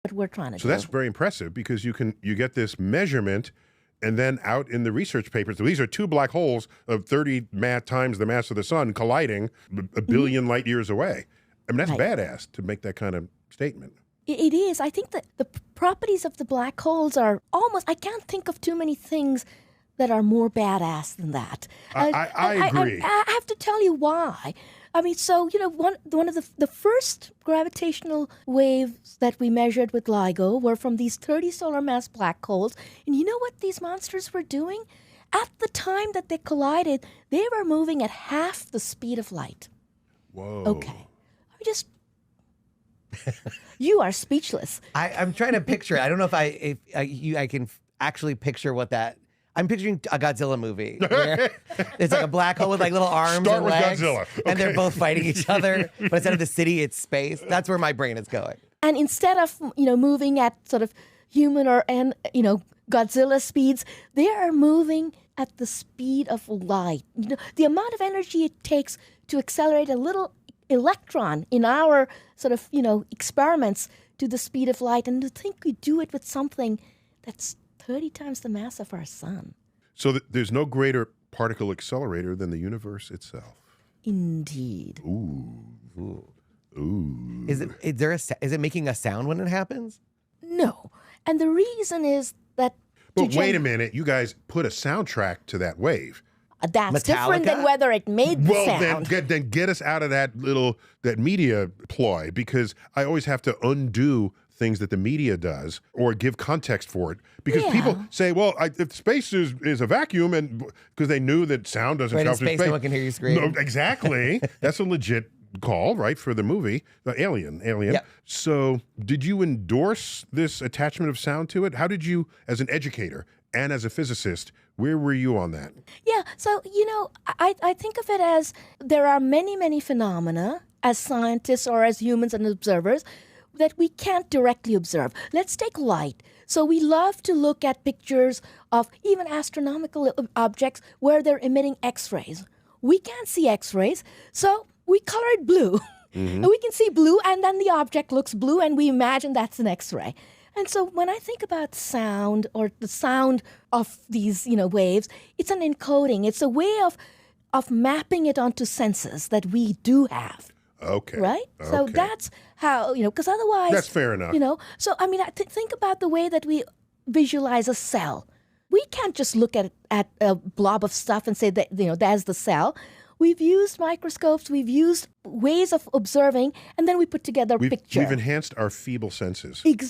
what we're trying to do. So that's very impressive because you get this measurement, and then out in the research papers, so these are two black holes of 30 times the mass of the sun colliding a billion light years away. I mean, that's badass to make that kind of statement. It is. I think that the properties of the black holes are almost, I can't think of too many things that are more badass than that. I agree. I have to tell you why. I mean, so, one of the first gravitational waves that we measured with LIGO were from these 30 solar mass black holes. And you know what these monsters were doing? At the time that they collided, they were moving at half the speed of light. Whoa. Okay. You are speechless. I'm trying to picture it. I don't know if I can actually picture what that. I'm picturing a Godzilla movie where it's like a black hole with like little arms Start and with legs, Godzilla. and they're both fighting each other. But instead of the city, it's space. That's where my brain is going. And instead of moving at sort of human or Godzilla speeds, they are moving at the speed of light. The amount of energy it takes to accelerate a little electron in our sort of experiments to the speed of light, and to think we do it with something that's 30 times the mass of our sun. So there's no greater particle accelerator than the universe itself. Indeed. Ooh. Is it making a sound when it happens? No. And the reason is that... But wait a minute. You guys put a soundtrack to that wave. That's different than whether it made the sound. Then get us out of that media ploy, because I always have to undo things that the media does or give context for it, because people say, well, if space is a vacuum, and because they knew that sound doesn't travel through space. No one can hear you scream. No, exactly. That's a legit call, right, for the movie, the Alien. Yep. So did you endorse this attachment of sound to it? How did you, as an educator and as a physicist, where were you on that? Yeah, so, I think of it as there are many, many phenomena as scientists or as humans and observers that we can't directly observe. Let's take light. So we love to look at pictures of even astronomical objects where they're emitting X-rays. We can't see X-rays, so we color it blue. And we can see blue, and then the object looks blue, and we imagine that's an X-ray. And so when I think about sound, or the sound of these, waves, it's an encoding. It's a way of mapping it onto senses that we do have. Okay. Right? Okay. So that's how, because otherwise... That's fair enough. So, I mean, think about the way that we visualize a cell. We can't just look at a blob of stuff and say that, that's the cell. We've used microscopes, we've used ways of observing, and then we put together a picture. We've enhanced our feeble senses. Exactly.